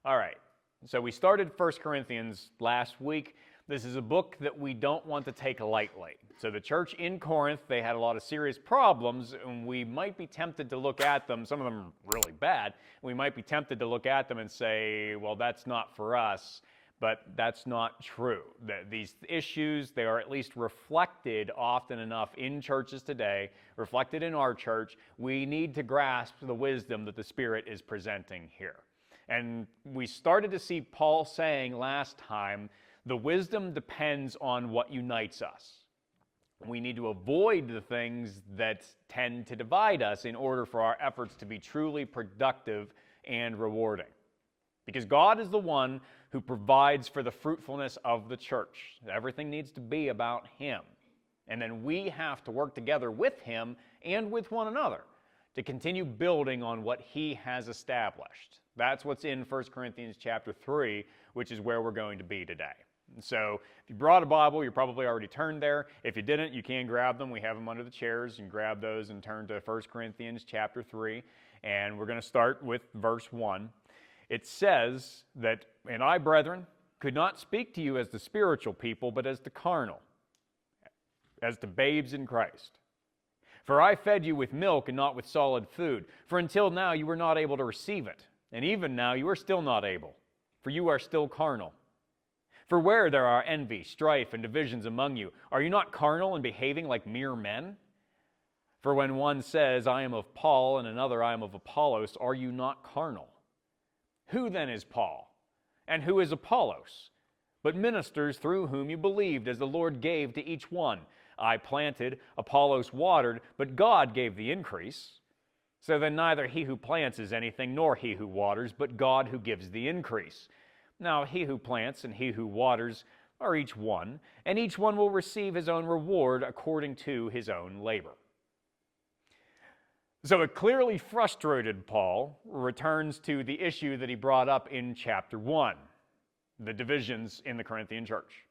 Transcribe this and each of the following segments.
All right, so we started 1 Corinthians last week. This is a book that we don't want to take lightly. So the church in Corinth, they had a lot of serious problems, and we might be tempted to look at them, some of them really bad, we might be tempted to look at them and say, well, that's not for us, but that's not true. These issues, they are at least reflected often enough in churches today, reflected in our church. We need to grasp the wisdom that the Spirit is presenting here. And we started to see Paul saying last time, the wisdom depends on what unites us. We need to avoid the things that tend to divide us in order for our efforts to be truly productive and rewarding. Because God is the one who provides for the fruitfulness of the church. Everything needs to be about Him. And then we have to work together with Him and with one another to continue building on what He has established. That's what's in 1 Corinthians chapter 3, which is where we're going to be today. So if you brought a Bible, you're probably already turned there. If you didn't, you can grab them. We have them under the chairs. You can grab those and turn to 1 Corinthians chapter 3. And we're going to start with verse 1. It says that, "And I, brethren, could not speak to you as the spiritual people, but as the carnal, as to babes in Christ. For I fed you with milk and not with solid food. For until now you were not able to receive it. And even now you are still not able, for you are still carnal. For where there are envy, strife, and divisions among you, are you not carnal and behaving like mere men? For when one says, I am of Paul, and another, I am of Apollos, are you not carnal? Who then is Paul? And who is Apollos? But ministers through whom you believed, as the Lord gave to each one. I planted, Apollos watered, but God gave the increase. So then neither he who plants is anything, nor he who waters, but God who gives the increase. Now he who plants and he who waters are each one, and each one will receive his own reward according to his own labor." So a clearly frustrated Paul returns to the issue that he brought up in chapter 1, the divisions in the Corinthian church.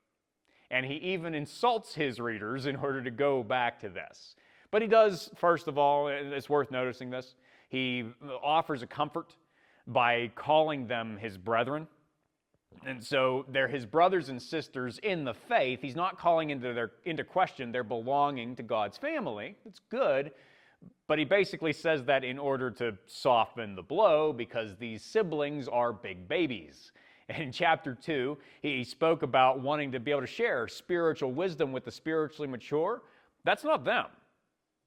And he even insults his readers in order to go back to this. But he does, first of all, it's worth noticing this, he offers a comfort by calling them his brethren. And so they're his brothers and sisters in the faith. He's not calling into question their belonging to God's family. It's good. But he basically says that in order to soften the blow, because these siblings are big babies. And in chapter 2, he spoke about wanting to be able to share spiritual wisdom with the spiritually mature. That's not them.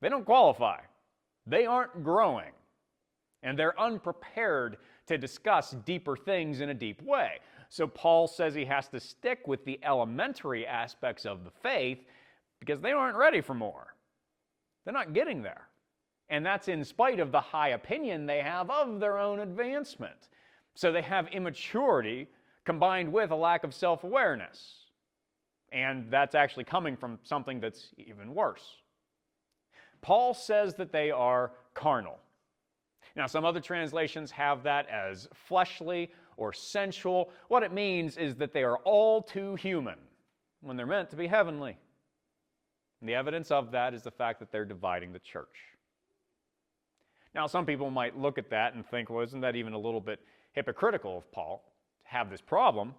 They don't qualify. They aren't growing. And they're unprepared to discuss deeper things in a deep way. So Paul says he has to stick with the elementary aspects of the faith because they aren't ready for more. They're not getting there. And that's in spite of the high opinion they have of their own advancement. So they have immaturity combined with a lack of self-awareness. And that's actually coming from something that's even worse. Paul says that they are carnal. Now, some other translations have that as fleshly or sensual. What it means is that they are all too human when they're meant to be heavenly. And the evidence of that is the fact that they're dividing the church. Now, some people might look at that and think, well, isn't that even a little bit hypocritical of Paul to have this problem?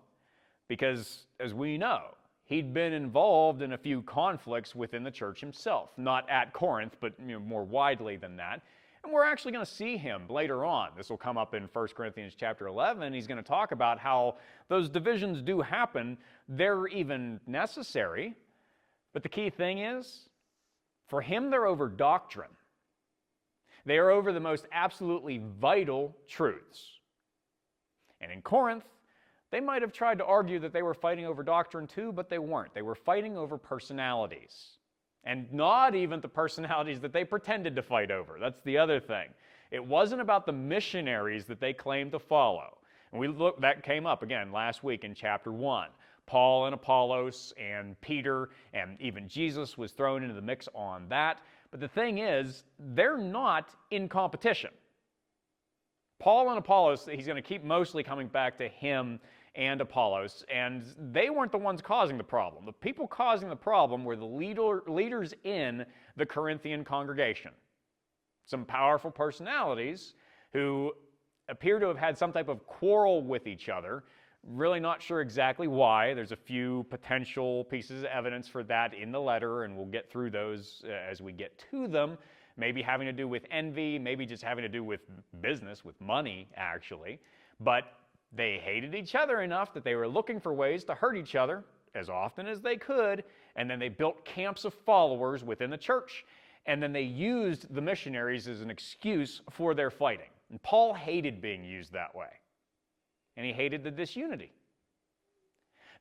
Because, as we know, he'd been involved in a few conflicts within the church himself. Not at Corinth, but more widely than that. And we're actually going to see him later on. This will come up in 1 Corinthians chapter 11. He's going to talk about how those divisions do happen. They're even necessary. But the key thing is, for him, they're over doctrine. They are over the most absolutely vital truths. And in Corinth, they might have tried to argue that they were fighting over doctrine too, but they weren't. They were fighting over personalities. And not even the personalities that they pretended to fight over. That's the other thing. It wasn't about the missionaries that they claimed to follow. And that came up again last week in chapter 1. Paul and Apollos and Peter and even Jesus was thrown into the mix on that. But the thing is, they're not in competition. Paul and Apollos, he's going to keep mostly coming back to him and Apollos, and they weren't the ones causing the problem. The people causing the problem were the leaders in the Corinthian congregation. Some powerful personalities who appear to have had some type of quarrel with each other. Really not sure exactly why. There's a few potential pieces of evidence for that in the letter, and we'll get through those as we get to them. Maybe having to do with envy, maybe just having to do with business, with money, actually. But they hated each other enough that they were looking for ways to hurt each other as often as they could, and then they built camps of followers within the church, and then they used the missionaries as an excuse for their fighting. And Paul hated being used that way, and he hated the disunity.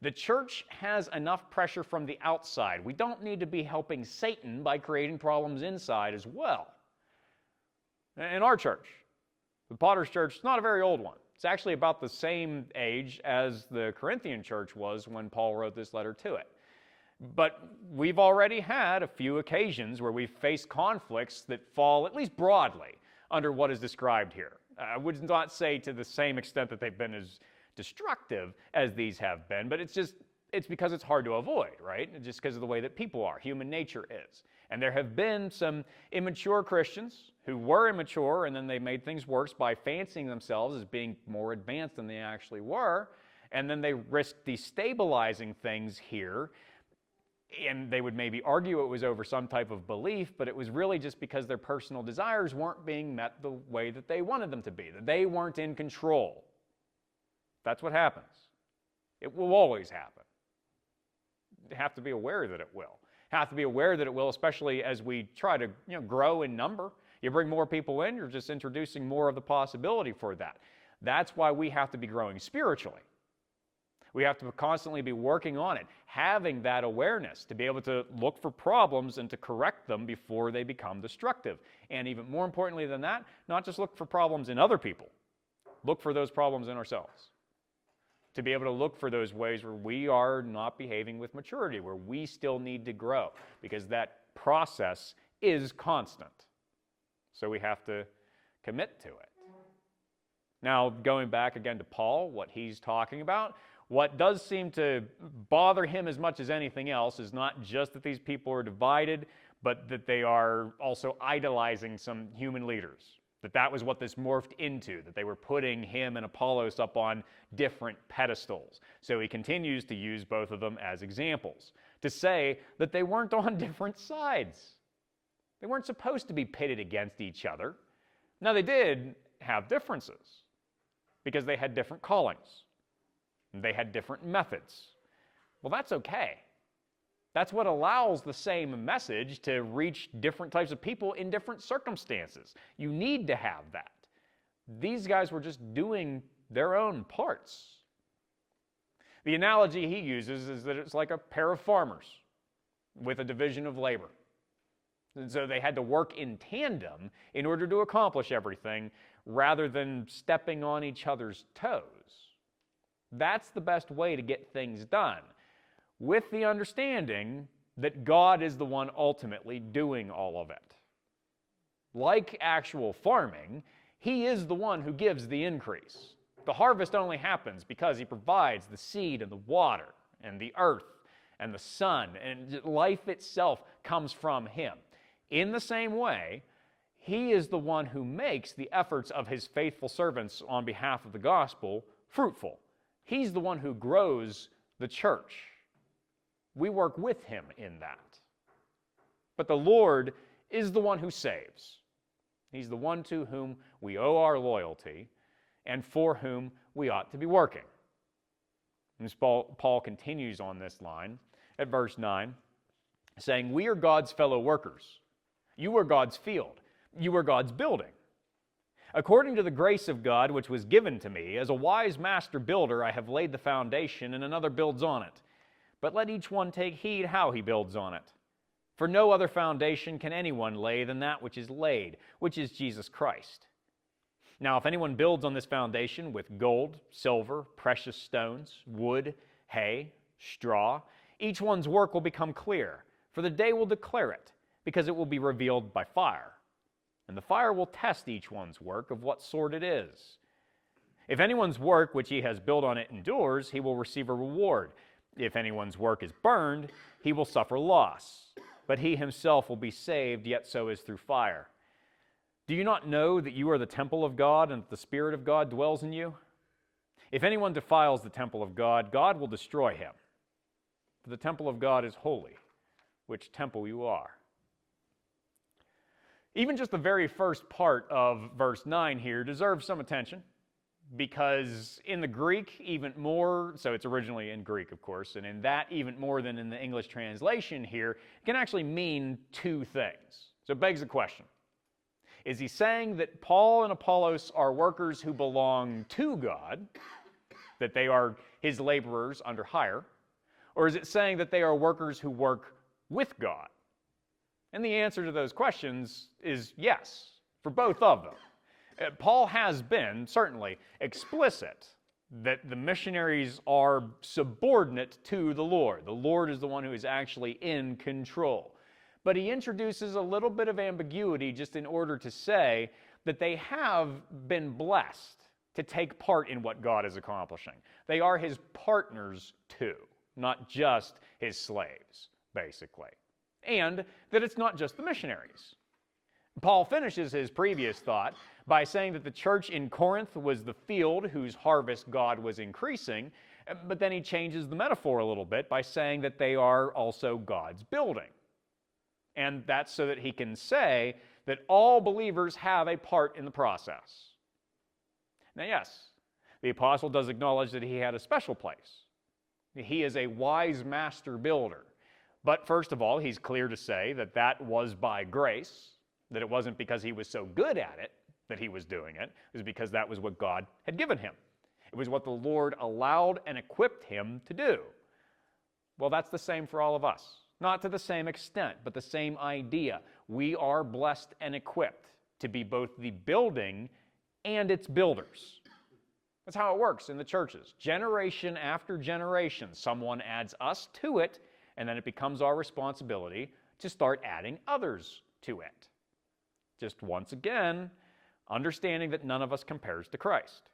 The church has enough pressure from the outside. We don't need to be helping Satan by creating problems inside as well. In our church, the Potter's Church, is not a very old one. It's actually about the same age as the Corinthian church was when Paul wrote this letter to it. But we've already had a few occasions where we've faced conflicts that fall, at least broadly, under what is described here. I would not say to the same extent that they've been as destructive as these have been, but it's because it's hard to avoid, right? Just because of the way that people are, human nature is. And there have been some immature Christians who were immature, and then they made things worse by fancying themselves as being more advanced than they actually were, and then they risked destabilizing things here, and they would maybe argue it was over some type of belief, but it was really just because their personal desires weren't being met the way that they wanted them to be, that they weren't in control. That's what happens. It will always happen. You have to be aware that it will. Have to be aware that it will, especially as we try to grow in number. You bring more people in, you're just introducing more of the possibility for that. That's why we have to be growing spiritually. We have to constantly be working on it, having that awareness to be able to look for problems and to correct them before they become destructive. And even more importantly than that, not just look for problems in other people, look for those problems in ourselves. To be able to look for those ways where we are not behaving with maturity, where we still need to grow, because that process is constant. So we have to commit to it. Now, going back again to Paul, what he's talking about, what does seem to bother him as much as anything else is not just that these people are divided, but that they are also idolizing some human leaders. That was what this morphed into, that they were putting him and Apollos up on different pedestals. So he continues to use both of them as examples, to say that they weren't on different sides. They weren't supposed to be pitted against each other. Now, they did have differences, because they had different callings. They had different methods. Well, that's okay. That's what allows the same message to reach different types of people in different circumstances. You need to have that. These guys were just doing their own parts. The analogy he uses is that it's like a pair of farmers with a division of labor. And so they had to work in tandem in order to accomplish everything rather than stepping on each other's toes. That's the best way to get things done, with the understanding that God is the one ultimately doing all of it. Like actual farming, He is the one who gives the increase. The harvest only happens because He provides the seed and the water and the earth and the sun, and life itself comes from Him. In the same way, He is the one who makes the efforts of His faithful servants on behalf of the gospel fruitful. He's the one who grows the church. We work with Him in that. But the Lord is the one who saves. He's the one to whom we owe our loyalty and for whom we ought to be working. And Paul continues on this line at verse 9, saying, "We are God's fellow workers. You are God's field. You are God's building. According to the grace of God which was given to me, as a wise master builder, I have laid the foundation, and another builds on it. But let each one take heed how he builds on it. For no other foundation can anyone lay than that which is laid, which is Jesus Christ. Now, if anyone builds on this foundation with gold, silver, precious stones, wood, hay, straw, each one's work will become clear, for the day will declare it, because it will be revealed by fire. And the fire will test each one's work of what sort it is. If anyone's work which he has built on it endures, he will receive a reward. If anyone's work is burned, he will suffer loss. But he himself will be saved, yet so is through fire. Do you not know that you are the temple of God and that the Spirit of God dwells in you? If anyone defiles the temple of God, God will destroy him. For the temple of God is holy, which temple you are. Even just the very first part of verse 9 here deserves some attention, because in the Greek, even more, so it's originally in Greek, of course, and in that even more than in the English translation here, it can actually mean two things. So it begs the question. Is he saying that Paul and Apollos are workers who belong to God, that they are his laborers under hire, or is it saying that they are workers who work with God? And the answer to those questions is yes, for both of them. Paul has been, certainly, explicit that the missionaries are subordinate to the Lord. The Lord is the one who is actually in control. But he introduces a little bit of ambiguity just in order to say that they have been blessed to take part in what God is accomplishing. They are his partners too, not just his slaves, basically. And that it's not just the missionaries. Paul finishes his previous thought by saying that the church in Corinth was the field whose harvest God was increasing, but then he changes the metaphor a little bit by saying that they are also God's building. And that's so that he can say that all believers have a part in the process. Now, yes, the apostle does acknowledge that he had a special place. He is a wise master builder. But first of all, he's clear to say that that was by grace, that it wasn't because he was so good at it that he was doing it. It was because that was what God had given him. It was what the Lord allowed and equipped him to do. Well, that's the same for all of us. Not to the same extent, but the same idea. We are blessed and equipped to be both the building and its builders. That's how it works in the churches. Generation after generation, someone adds us to it, and then it becomes our responsibility to start adding others to it. Just once again, understanding that none of us compares to Christ.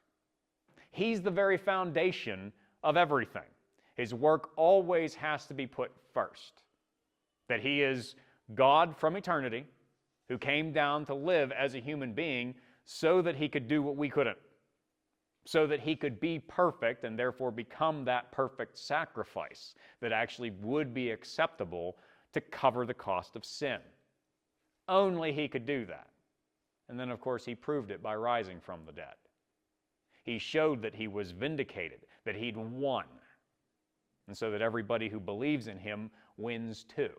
He's the very foundation of everything. His work always has to be put first. That he is God from eternity, who came down to live as a human being so that he could do what we couldn't. So that he could be perfect and therefore become that perfect sacrifice that actually would be acceptable to cover the cost of sin. Only he could do that. And then, of course, he proved it by rising from the dead. He showed that he was vindicated, that he'd won. And so that everybody who believes in him wins too.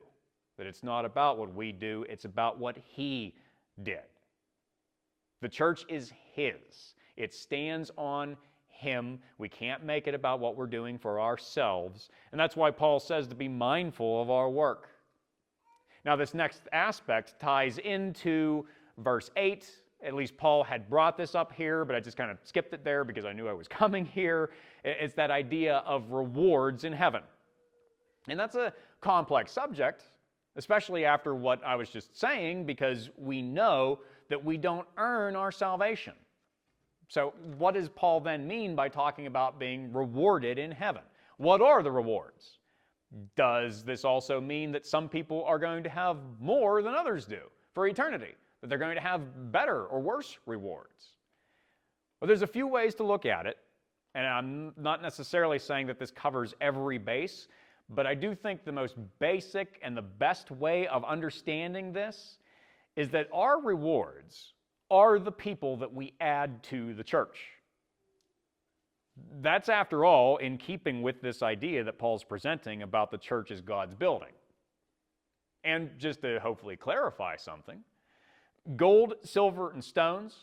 That it's not about what we do, it's about what he did. The church is his. It stands on him. We can't make it about what we're doing for ourselves. And that's why Paul says to be mindful of our work. Now, this next aspect ties into verse 8. At least Paul had brought this up here, but I just kind of skipped it there because I knew I was coming here. It's that idea of rewards in heaven. And that's a complex subject, especially after what I was just saying, because we know that we don't earn our salvation. So what does Paul then mean by talking about being rewarded in heaven? What are the rewards? Does this also mean that some people are going to have more than others do for eternity? That they're going to have better or worse rewards? Well, there's a few ways to look at it, and I'm not necessarily saying that this covers every base, but I do think the most basic and the best way of understanding this is that our rewards are the people that we add to the church. That's, after all, in keeping with this idea that Paul's presenting about the church as God's building. And just to hopefully clarify something, gold, silver, and stones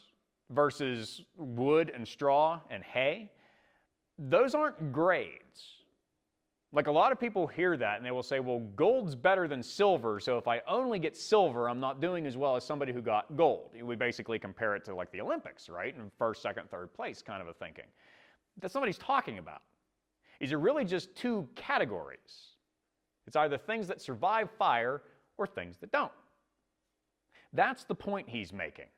versus wood and straw and hay, those aren't grades. Like, a lot of people hear that and they will say, well, gold's better than silver, so if I only get silver, I'm not doing as well as somebody who got gold. We basically compare it to like the Olympics, right? And first, second, third place kind of a thinking. That's not what he's talking about. These are really just two categories. It's either things that survive fire or things that don't. That's the point he's making.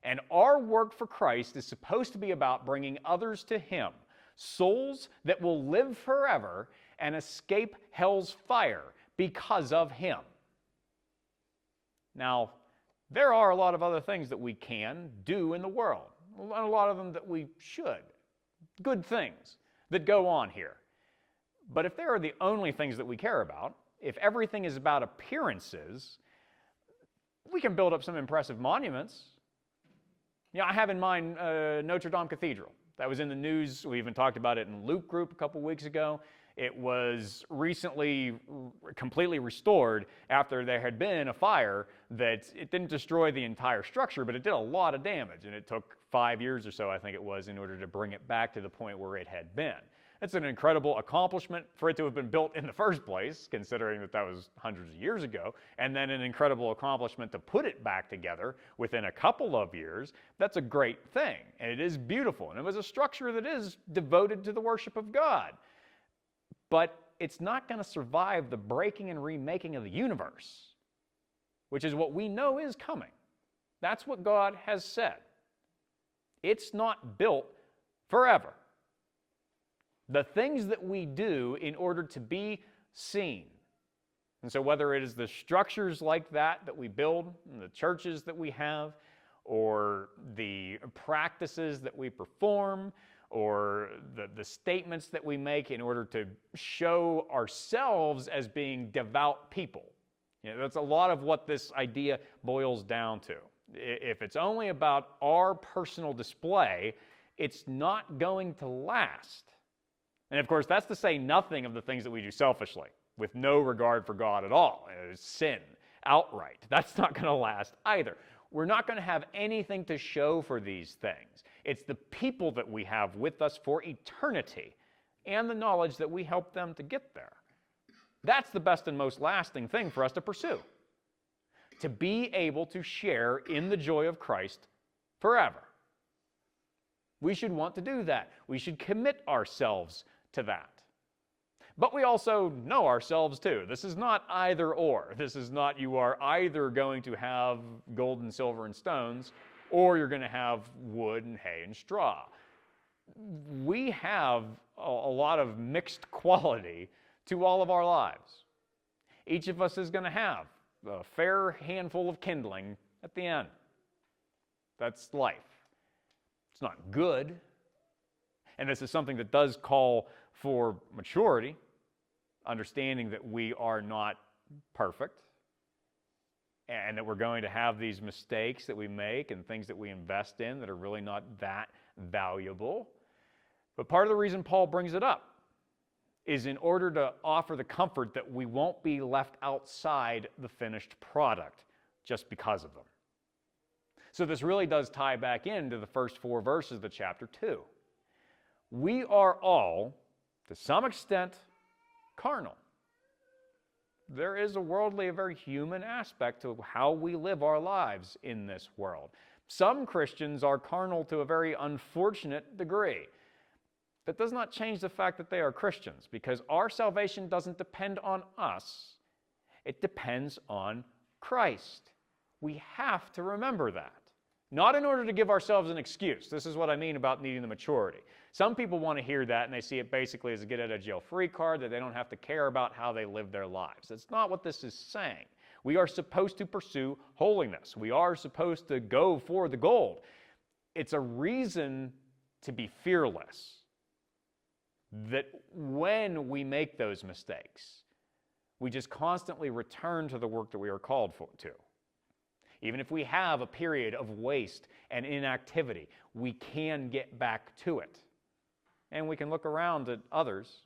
And our work for Christ is supposed to be about bringing others to him, souls that will live forever and escape hell's fire because of him. Now, there are a lot of other things that we can do in the world, and a lot of them that we should. Good things that go on here. But if they are the only things that we care about, if everything is about appearances, we can build up some impressive monuments. I have in mind Notre Dame Cathedral. That was in the news. We even talked about it in Luke Group a couple weeks ago. It was recently completely restored after there had been a fire that it didn't destroy the entire structure, but it did a lot of damage, and it took 5 years or so, I think it was, in order to bring it back to the point where it had been. It's an incredible accomplishment for it to have been built in the first place, considering that was hundreds of years ago, and then an incredible accomplishment to put it back together within a couple of years. That's a great thing, and it is beautiful, and it was a structure that is devoted to the worship of God. But it's not going to survive the breaking and remaking of the universe, which is what we know is coming. That's what God has said. It's not built forever. The things that we do in order to be seen. And so whether it is the structures like that we build, the churches that we have, or the practices that we perform, or the statements that we make in order to show ourselves as being devout people. That's a lot of what this idea boils down to. If it's only about our personal display, it's not going to last. And of course, that's to say nothing of the things that we do selfishly, with no regard for God at all. It's sin, outright. That's not going to last either. We're not going to have anything to show for these things. It's the people that we have with us for eternity and the knowledge that we help them to get there. That's the best and most lasting thing for us to pursue. To be able to share in the joy of Christ forever. We should want to do that. We should commit ourselves to that. But we also know ourselves too. This is not either or. This is not you are either going to have gold and silver and stones, or you're going to have wood and hay and straw. We have a lot of mixed quality to all of our lives. Each of us is going to have a fair handful of kindling at the end. That's life. It's not good. And this is something that does call for maturity, understanding that we are not perfect and that we're going to have these mistakes that we make and things that we invest in that are really not that valuable. But part of the reason Paul brings it up is in order to offer the comfort that we won't be left outside the finished product just because of them. So this really does tie back into the first 4 verses of chapter 2. We are all, to some extent, carnal. There is a worldly, a very human aspect to how we live our lives in this world. Some Christians are carnal to a very unfortunate degree. That does not change the fact that they are Christians, because our salvation doesn't depend on us. It depends on Christ. We have to remember that. Not in order to give ourselves an excuse. This is what I mean about needing the maturity. Some people want to hear that and they see it basically as a get-out-of-jail-free card, that they don't have to care about how they live their lives. That's not what this is saying. We are supposed to pursue holiness. We are supposed to go for the gold. It's a reason to be fearless. That when we make those mistakes, we just constantly return to the work that we are called to. Even if we have a period of waste and inactivity, we can get back to it. And we can look around at others,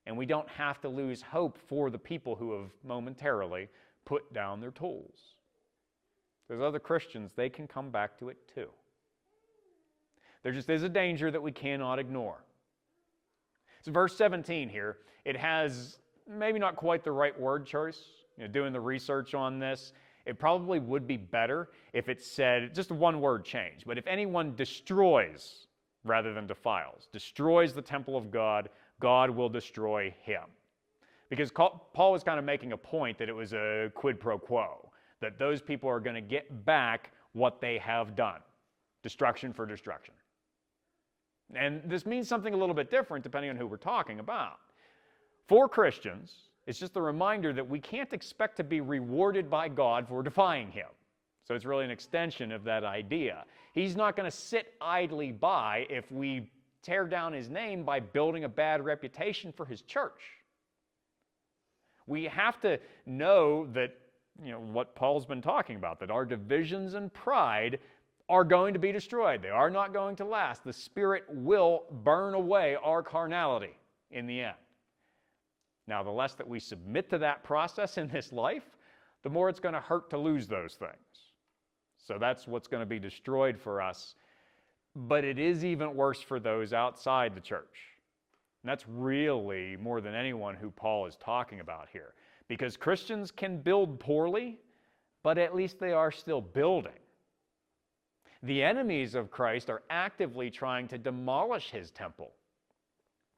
and we don't have to lose hope for the people who have momentarily put down their tools. There's other Christians, they can come back to it too. There just is a danger that we cannot ignore. So verse 17 here, it has maybe not quite the right word choice. Doing the research on this, it probably would be better if it said, just a one-word change, but if anyone destroys rather than defiles, destroys the temple of God, God will destroy him. Because Paul was kind of making a point that it was a quid pro quo, that those people are going to get back what they have done. Destruction for destruction. And this means something a little bit different depending on who we're talking about. For Christians, it's just a reminder that we can't expect to be rewarded by God for defying him. So it's really an extension of that idea. He's not going to sit idly by if we tear down his name by building a bad reputation for his church. We have to know that, what Paul's been talking about, that our divisions and pride are going to be destroyed. They are not going to last. The Spirit will burn away our carnality in the end. Now, the less that we submit to that process in this life, the more it's going to hurt to lose those things. So that's what's going to be destroyed for us. But it is even worse for those outside the church. And that's really, more than anyone, who Paul is talking about here. Because Christians can build poorly, but at least they are still building. The enemies of Christ are actively trying to demolish his temple.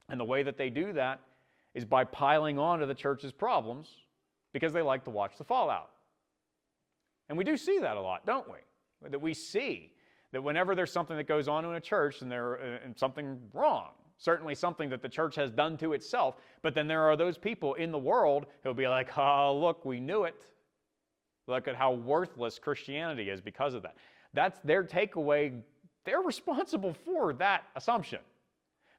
And the way that they do that is by piling on to the church's problems, because they like to watch the fallout. And we do see that a lot, don't we? That we see that whenever there's something that goes on in a church and there's something wrong, certainly something that the church has done to itself, but then there are those people in the world who'll be like, oh, look, we knew it. Look at how worthless Christianity is because of that. That's their takeaway. They're responsible for that assumption.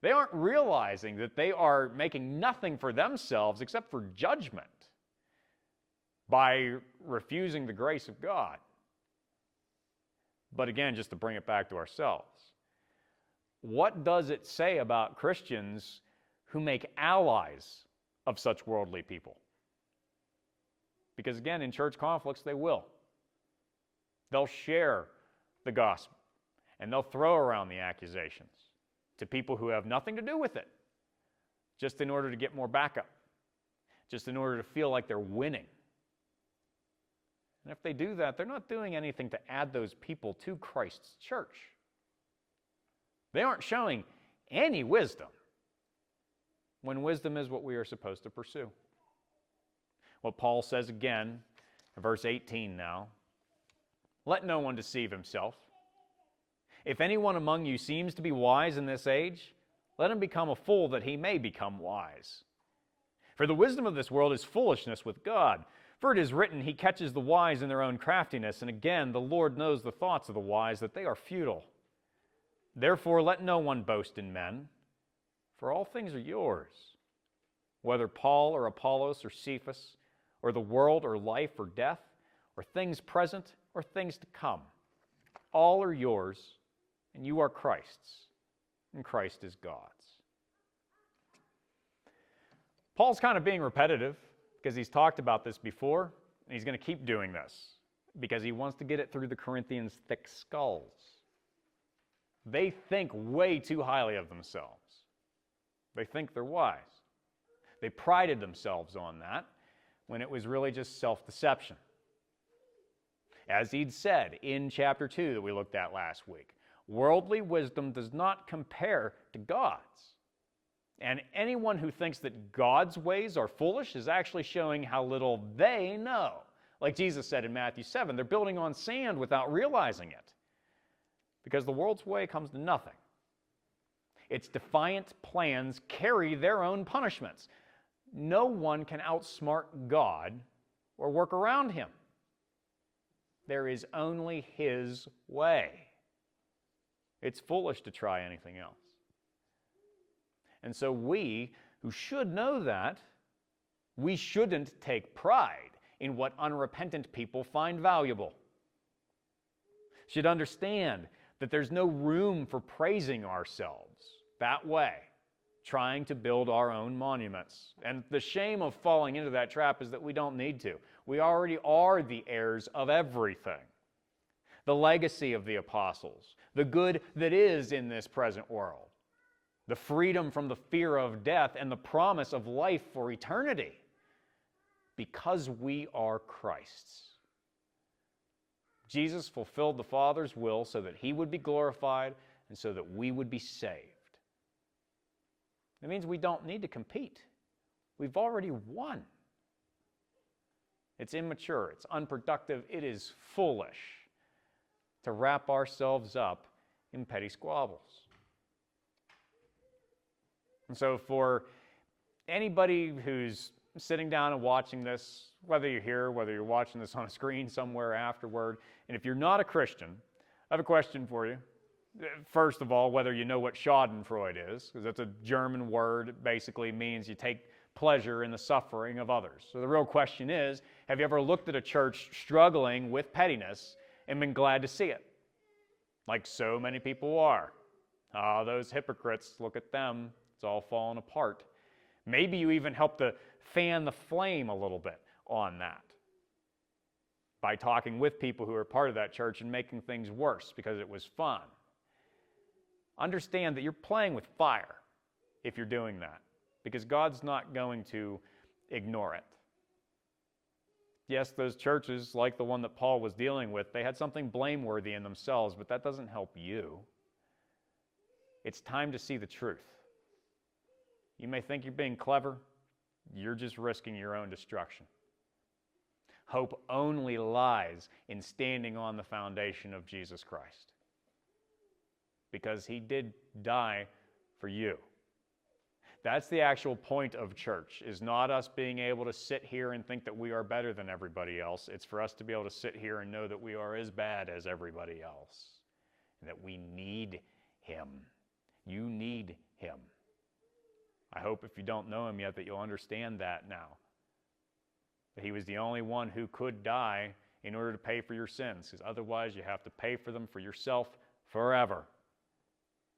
They aren't realizing that they are making nothing for themselves except for judgment by refusing the grace of God. But again, just to bring it back to ourselves, what does it say about Christians who make allies of such worldly people? Because again, in church conflicts, they will. They'll share the gospel, and they'll throw around the accusations to people who have nothing to do with it, just in order to get more backup, just in order to feel like they're winning. And if they do that, they're not doing anything to add those people to Christ's church. They aren't showing any wisdom, when wisdom is what we are supposed to pursue. What Paul says again, in verse 18 now, let no one deceive himself. If anyone among you seems to be wise in this age, let him become a fool that he may become wise. For the wisdom of this world is foolishness with God. For it is written, he catches the wise in their own craftiness, and again, the Lord knows the thoughts of the wise, that they are futile. Therefore, let no one boast in men, for all things are yours. Whether Paul or Apollos or Cephas, or the world or life or death, or things present or things to come, all are yours, and you are Christ's, and Christ is God's. Paul's kind of being repetitive, because he's talked about this before, and he's going to keep doing this, because he wants to get it through the Corinthians' thick skulls. They think way too highly of themselves. They think they're wise. They prided themselves on that, when it was really just self-deception. As he'd said in chapter 2 that we looked at last week, worldly wisdom does not compare to God's. And anyone who thinks that God's ways are foolish is actually showing how little they know. Like Jesus said in Matthew 7, they're building on sand without realizing it. Because the world's way comes to nothing. Its defiant plans carry their own punishments. No one can outsmart God or work around him. There is only his way. It's foolish to try anything else. And so we, who should know that, we shouldn't take pride in what unrepentant people find valuable. Should understand that there's no room for praising ourselves that way, trying to build our own monuments. And the shame of falling into that trap is that we don't need to. We already are the heirs of everything. The legacy of the apostles, the good that is in this present world, the freedom from the fear of death, and the promise of life for eternity, because we are Christ's. Jesus fulfilled the Father's will so that he would be glorified and so that we would be saved. That means we don't need to compete. We've already won. It's immature, it's unproductive, it is foolish to wrap ourselves up in petty squabbles. And so for anybody who's sitting down and watching this, whether you're here, whether you're watching this on a screen somewhere afterward, and if you're not a Christian, I have a question for you. First of all, whether you know what Schadenfreude is, because that's a German word. It basically means you take pleasure in the suffering of others. So the real question is, have you ever looked at a church struggling with pettiness and been glad to see it? Like so many people are. Ah, those hypocrites, look at them. It's all falling apart. Maybe you even help to fan the flame a little bit on that by talking with people who are part of that church and making things worse because it was fun. Understand that you're playing with fire if you're doing that, because God's not going to ignore it. Yes, those churches, like the one that Paul was dealing with, they had something blameworthy in themselves, but that doesn't help you. It's time to see the truth. You may think you're being clever. You're just risking your own destruction. Hope only lies in standing on the foundation of Jesus Christ, because he did die for you. That's the actual point of church, is not us being able to sit here and think that we are better than everybody else. It's for us to be able to sit here and know that we are as bad as everybody else, and that we need him. You need him. I hope if you don't know him yet that you'll understand that now. That he was the only one who could die in order to pay for your sins, because otherwise you have to pay for them for yourself forever.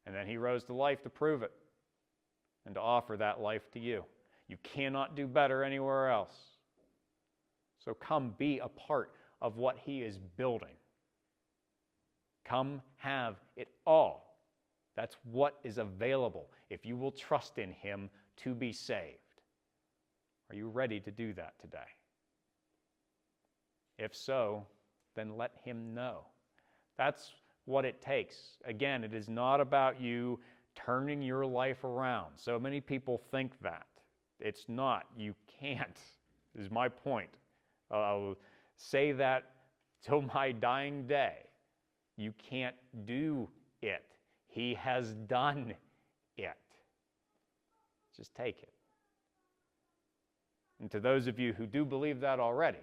And then he rose to life to prove it and to offer that life to you. You cannot do better anywhere else. So come be a part of what he is building. Come have it all. That's what is available if you will trust in him to be saved. Are you ready to do that today? If so, then let him know. That's what it takes. Again, it is not about you turning your life around. So many people think that. It's not. You can't, is my point. I'll say that till my dying day. You can't do it. He has done it. Just take it. And to those of you who do believe that already,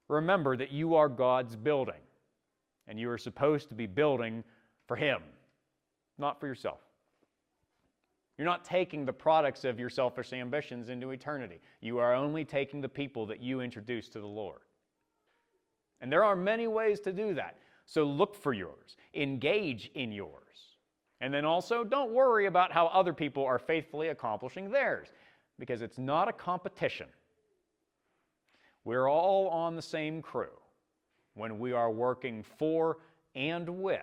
remember that you are God's building, and you are supposed to be building for him, not for yourself. You're not taking the products of your selfish ambitions into eternity. You are only taking the people that you introduce to the Lord. And there are many ways to do that. So look for yours. Engage in yours. And then also, don't worry about how other people are faithfully accomplishing theirs, because it's not a competition. We're all on the same crew when we are working for and with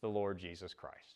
the Lord Jesus Christ.